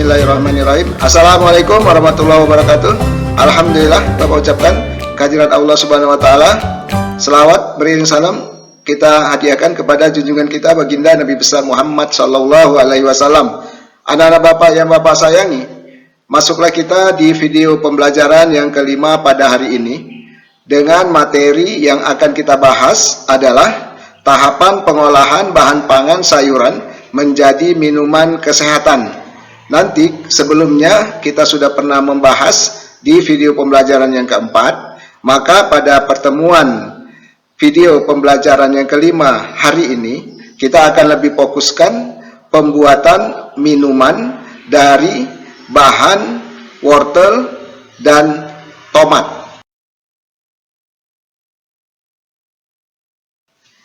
Bismillahirrahmanirrahim. Assalamualaikum warahmatullahi wabarakatuh. Alhamdulillah, Bapak ucapkan kehadirat Allah Subhanahu wa taala. Selawat beriring salam kita hadiahkan kepada junjungan kita baginda Nabi besar Muhammad sallallahu alaihi wasallam. Anak-anak Bapak yang Bapak sayangi, masuklah kita di video pembelajaran yang kelima pada hari ini dengan materi yang akan kita bahas adalah tahapan pengolahan bahan pangan sayuran menjadi minuman kesehatan. Nanti sebelumnya kita sudah pernah membahas di video pembelajaran yang keempat, maka pada pertemuan video pembelajaran yang kelima hari ini kita akan lebih fokuskan pembuatan minuman dari bahan wortel dan tomat.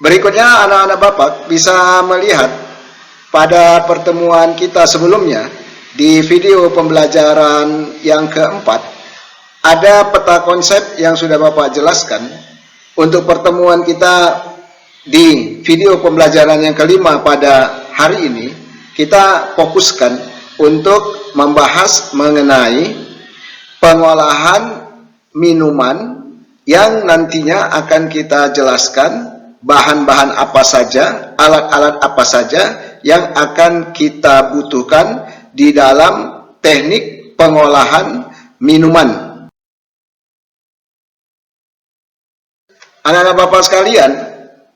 Berikutnya anak-anak Bapak bisa melihat pada pertemuan kita sebelumnya di video pembelajaran yang keempat ada peta konsep yang sudah Bapak jelaskan. Untuk pertemuan kita di video pembelajaran yang kelima pada hari ini kita fokuskan untuk membahas mengenai pengolahan minuman yang nantinya akan kita jelaskan bahan-bahan apa saja, alat-alat apa saja yang akan kita butuhkan di dalam teknik pengolahan minuman. Anak-anak Bapak sekalian,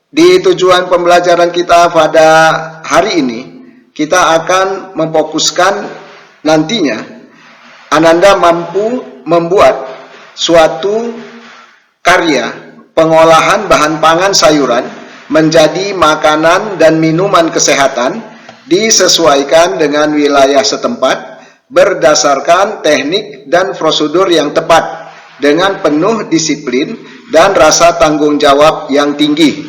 di tujuan pembelajaran kita pada hari ini, kita akan memfokuskan nantinya Ananda mampu membuat suatu karya pengolahan bahan pangan sayuran menjadi makanan dan minuman kesehatan disesuaikan dengan wilayah setempat berdasarkan teknik dan prosedur yang tepat dengan penuh disiplin dan rasa tanggung jawab yang tinggi.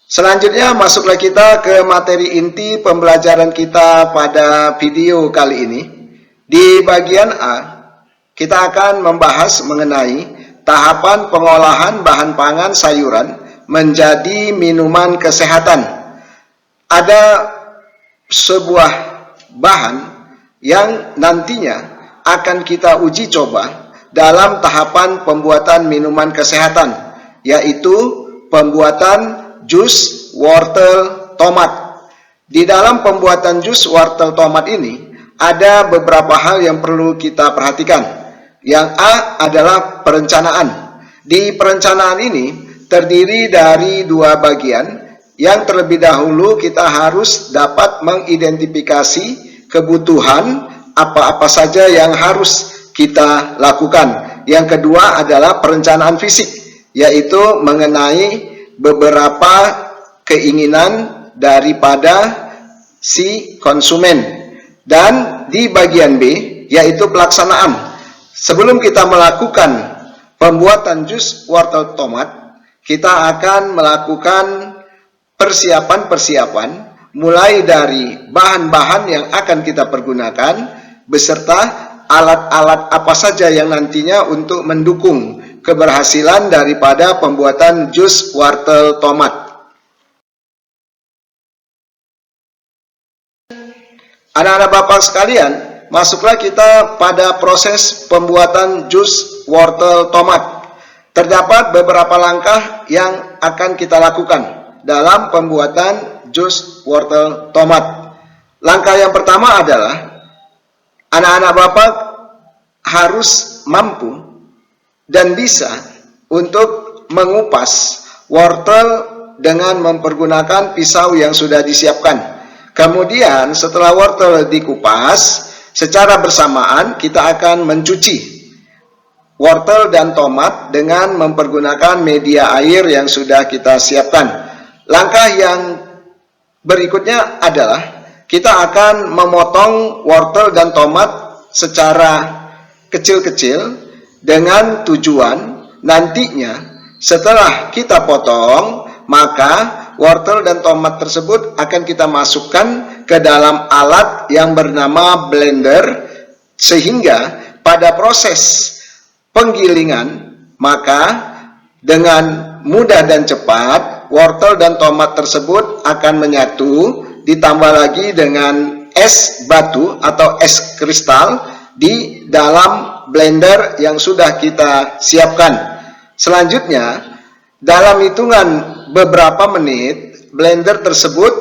Selanjutnya masuklah kita ke materi inti pembelajaran kita pada video kali ini. Di bagian A, kita akan membahas mengenai tahapan pengolahan bahan pangan sayuran menjadi minuman kesehatan. Ada sebuah bahan yang nantinya akan kita uji coba dalam tahapan pembuatan minuman kesehatan, yaitu pembuatan jus wortel tomat. Di dalam pembuatan jus wortel tomat ini ada beberapa hal yang perlu kita perhatikan. Yang A adalah perencanaan. Di perencanaan ini terdiri dari dua bagian. Yang terlebih dahulu kita harus dapat mengidentifikasi kebutuhan apa-apa saja yang harus kita lakukan. Yang kedua adalah perencanaan fisik, yaitu mengenai beberapa keinginan daripada si konsumen. Dan di bagian B yaitu pelaksanaan. Sebelum kita melakukan pembuatan jus wortel tomat, kita akan melakukan persiapan-persiapan mulai dari bahan-bahan yang akan kita pergunakan beserta alat-alat apa saja yang nantinya untuk mendukung keberhasilan daripada pembuatan jus wortel tomat. Anak-anak Bapak sekalian, masuklah kita pada proses pembuatan jus wortel tomat. Terdapat beberapa langkah yang akan kita lakukan dalam pembuatan jus wortel tomat. Langkah yang pertama adalah anak-anak Bapak harus mampu dan bisa untuk mengupas wortel dengan mempergunakan pisau yang sudah disiapkan. Kemudian setelah wortel dikupas, secara bersamaan kita akan mencuci wortel dan tomat dengan mempergunakan media air yang sudah kita siapkan. Langkah yang berikutnya adalah kita akan memotong wortel dan tomat secara kecil-kecil dengan tujuan nantinya setelah kita potong, maka wortel dan tomat tersebut akan kita masukkan ke dalam alat yang bernama blender, sehingga pada proses penggilingan maka dengan mudah dan cepat wortel dan tomat tersebut akan menyatu ditambah lagi dengan es batu atau es kristal di dalam blender yang sudah kita siapkan. Selanjutnya, dalam hitungan beberapa menit, blender tersebut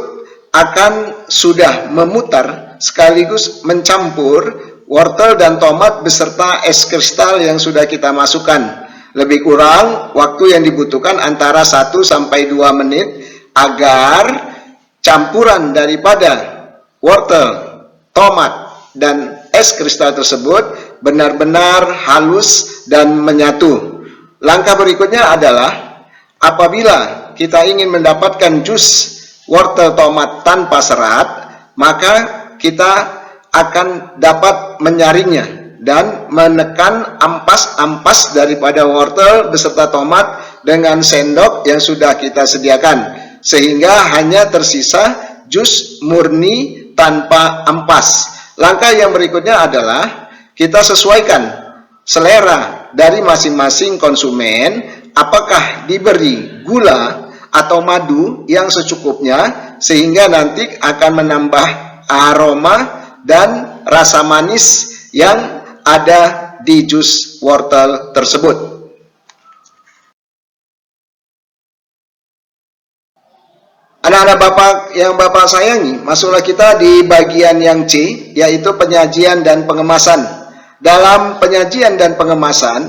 akan sudah memutar sekaligus mencampur wortel dan tomat beserta es kristal yang sudah kita masukkan. Lebih kurang waktu yang dibutuhkan antara 1 sampai 2 menit agar campuran daripada wortel, tomat, dan es kristal tersebut benar-benar halus dan menyatu. Langkah berikutnya adalah apabila kita ingin mendapatkan jus wortel tomat tanpa serat, maka kita akan dapat menyaringnya dan menekan ampas-ampas daripada wortel beserta tomat dengan sendok yang sudah kita sediakan, sehingga hanya tersisa jus murni tanpa ampas. Langkah yang berikutnya adalah kita sesuaikan selera dari masing-masing konsumen, apakah diberi gula atau madu yang secukupnya, sehingga nanti akan menambah aroma dan rasa manis yang ada di jus wortel tersebut. Anak-anak Bapak yang Bapak sayangi, masuklah kita di bagian yang C, yaitu penyajian dan pengemasan. Dalam penyajian dan pengemasan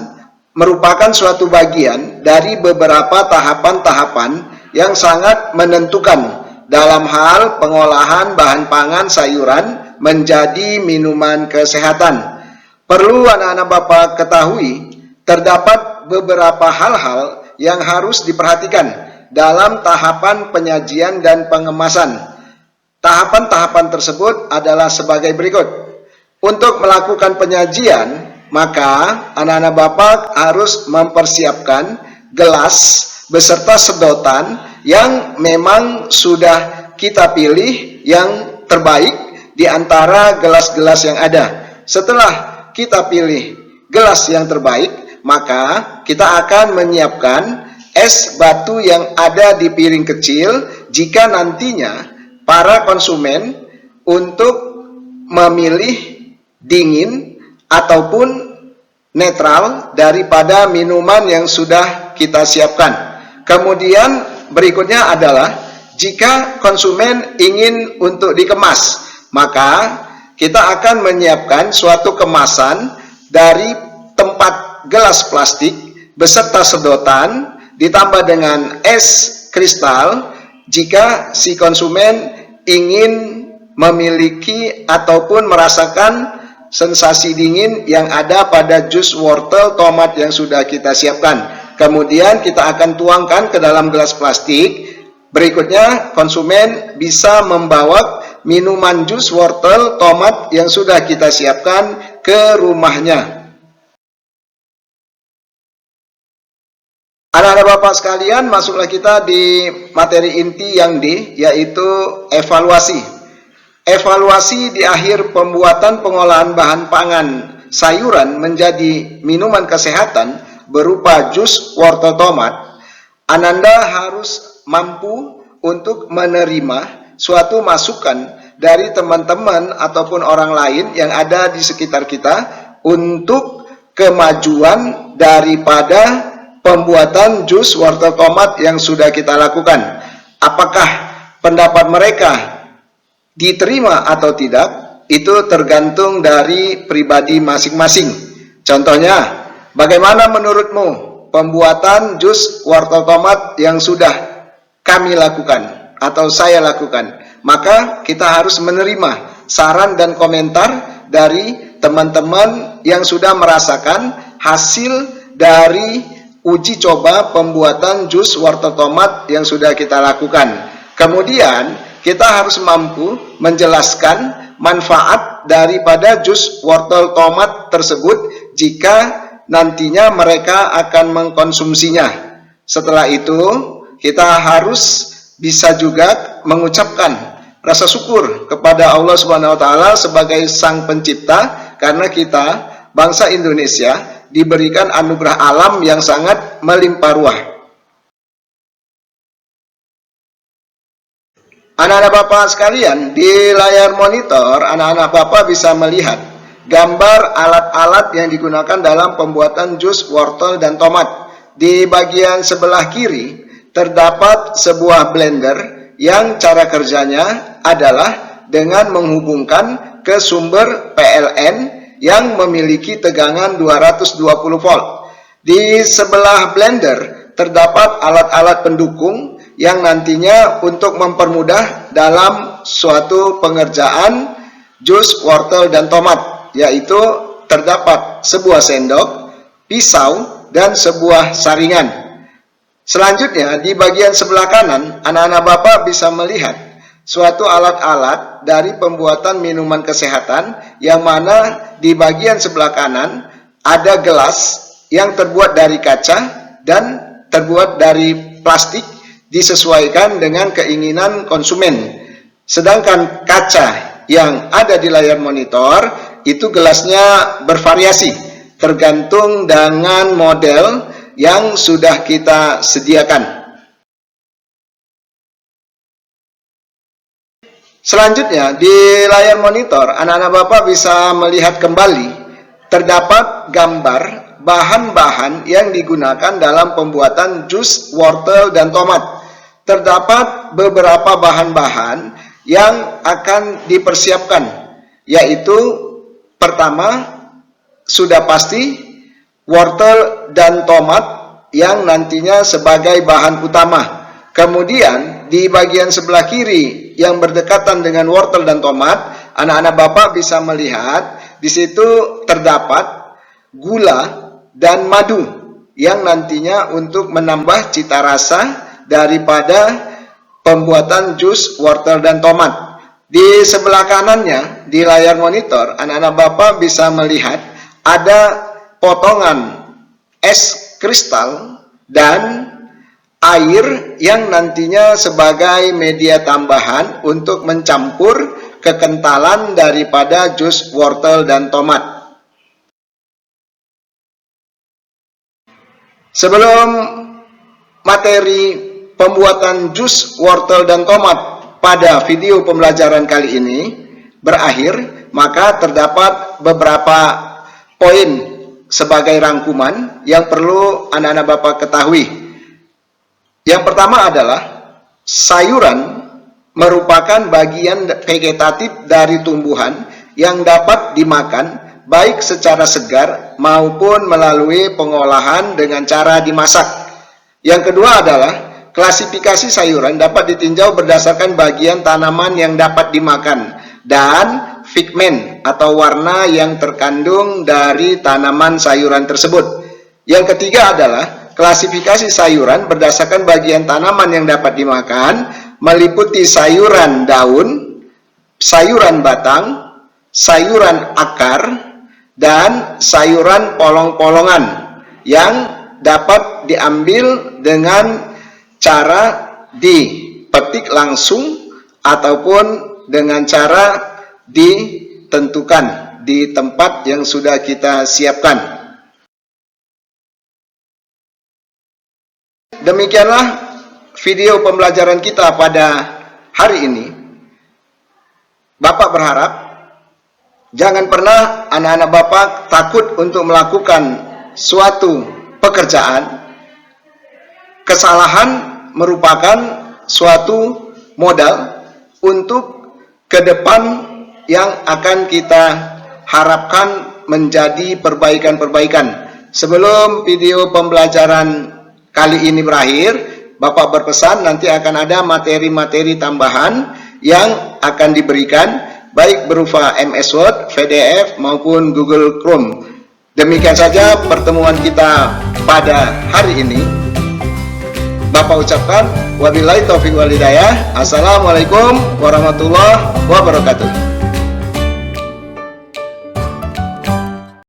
merupakan suatu bagian dari beberapa tahapan-tahapan yang sangat menentukan dalam hal pengolahan bahan pangan sayuran menjadi minuman kesehatan. Perlu anak-anak Bapak ketahui, terdapat beberapa hal-hal yang harus diperhatikan dalam tahapan penyajian dan pengemasan. Tahapan-tahapan tersebut adalah sebagai berikut. Untuk melakukan penyajian, maka anak-anak Bapak harus mempersiapkan gelas beserta sedotan yang memang sudah kita pilih yang terbaik di antara gelas-gelas yang ada. Setelah kita pilih gelas yang terbaik, maka kita akan menyiapkan es batu yang ada di piring kecil jika nantinya para konsumen untuk memilih dingin ataupun netral daripada minuman yang sudah kita siapkan. Kemudian berikutnya adalah jika konsumen ingin untuk dikemas, maka kita akan menyiapkan suatu kemasan dari tempat gelas plastik beserta sedotan ditambah dengan es kristal jika si konsumen ingin memiliki ataupun merasakan sensasi dingin yang ada pada jus wortel tomat yang sudah kita siapkan. Kemudian kita akan tuangkan ke dalam gelas plastik. Berikutnya konsumen bisa membawa minuman jus wortel tomat yang sudah kita siapkan ke rumahnya. Anak-anak Bapak sekalian, masuklah kita di materi inti yang D, yaitu evaluasi. Evaluasi di akhir pembuatan pengolahan bahan pangan sayuran menjadi minuman kesehatan berupa jus wortel tomat. Ananda harus mampu untuk menerima suatu masukan dari teman-teman ataupun orang lain yang ada di sekitar kita untuk kemajuan daripada pembuatan jus wortel tomat yang sudah kita lakukan. Apakah pendapat mereka diterima atau tidak, itu tergantung dari pribadi masing-masing. Contohnya, bagaimana menurutmu pembuatan jus wortel tomat yang sudah kami lakukan atau saya lakukan? Maka kita harus menerima saran dan komentar dari teman-teman yang sudah merasakan hasil dari uji coba pembuatan jus wortel tomat yang sudah kita lakukan. Kemudian kita harus mampu menjelaskan manfaat daripada jus wortel tomat tersebut jika nantinya mereka akan mengkonsumsinya. Setelah itu kita harus bisa juga mengucapkan rasa syukur kepada Allah Subhanahu wa taala sebagai Sang Pencipta, karena kita bangsa Indonesia diberikan anugerah alam yang sangat melimpah ruah. Anak-anak Bapak sekalian, di layar monitor anak-anak Bapak bisa melihat gambar alat-alat yang digunakan dalam pembuatan jus wortel dan tomat. Di bagian sebelah kiri terdapat sebuah blender yang cara kerjanya adalah dengan menghubungkan ke sumber PLN yang memiliki tegangan 220 volt. Di sebelah blender terdapat alat-alat pendukung yang nantinya untuk mempermudah dalam suatu pengerjaan jus wortel dan tomat, yaitu terdapat sebuah sendok, pisau, dan sebuah saringan. Selanjutnya, di bagian sebelah kanan, anak-anak Bapak bisa melihat suatu alat-alat dari pembuatan minuman kesehatan, yang mana di bagian sebelah kanan ada gelas yang terbuat dari kaca dan terbuat dari plastik disesuaikan dengan keinginan konsumen. Sedangkan kaca yang ada di layar monitor itu gelasnya bervariasi tergantung dengan model yang sudah kita sediakan. Selanjutnya, di layar monitor anak-anak Bapak bisa melihat kembali terdapat gambar bahan-bahan yang digunakan dalam pembuatan jus wortel dan tomat. Terdapat beberapa bahan-bahan yang akan dipersiapkan, yaitu pertama, sudah pasti wortel dan tomat yang nantinya sebagai bahan utama. Kemudian di bagian sebelah kiri yang berdekatan dengan wortel dan tomat, anak-anak Bapak bisa melihat di situ terdapat gula dan madu yang nantinya untuk menambah cita rasa daripada pembuatan jus wortel dan tomat. Di sebelah kanannya di layar monitor, anak-anak Bapak bisa melihat ada potongan es kristal dan air yang nantinya sebagai media tambahan untuk mencampur kekentalan daripada jus wortel dan tomat. Sebelum materi pembuatan jus wortel dan tomat pada video pembelajaran kali ini berakhir, maka terdapat beberapa poin sebagai rangkuman yang perlu anak-anak Bapak ketahui. Yang pertama adalah sayuran merupakan bagian vegetatif dari tumbuhan yang dapat dimakan baik secara segar maupun melalui pengolahan dengan cara dimasak. Yang kedua adalah klasifikasi sayuran dapat ditinjau berdasarkan bagian tanaman yang dapat dimakan dan pigmen atau warna yang terkandung dari tanaman sayuran tersebut. Yang ketiga adalah klasifikasi sayuran berdasarkan bagian tanaman yang dapat dimakan, meliputi sayuran daun, sayuran batang, sayuran akar, dan sayuran polong-polongan yang dapat diambil dengan cara dipetik langsung ataupun dengan cara ditentukan di tempat yang sudah kita siapkan. Demikianlah video pembelajaran kita pada hari ini. Bapak berharap jangan pernah anak-anak Bapak takut untuk melakukan suatu pekerjaan. Kesalahan merupakan suatu modal untuk ke depan yang akan kita harapkan menjadi perbaikan-perbaikan. Sebelum video pembelajaran kali ini berakhir, Bapak berpesan nanti akan ada materi-materi tambahan yang akan diberikan, baik berupa MS Word, PDF, maupun Google Chrome. Demikian saja pertemuan kita pada hari ini. Bapak ucapkan wabillahi taufiq wal hidayah. Assalamualaikum warahmatullahi wabarakatuh.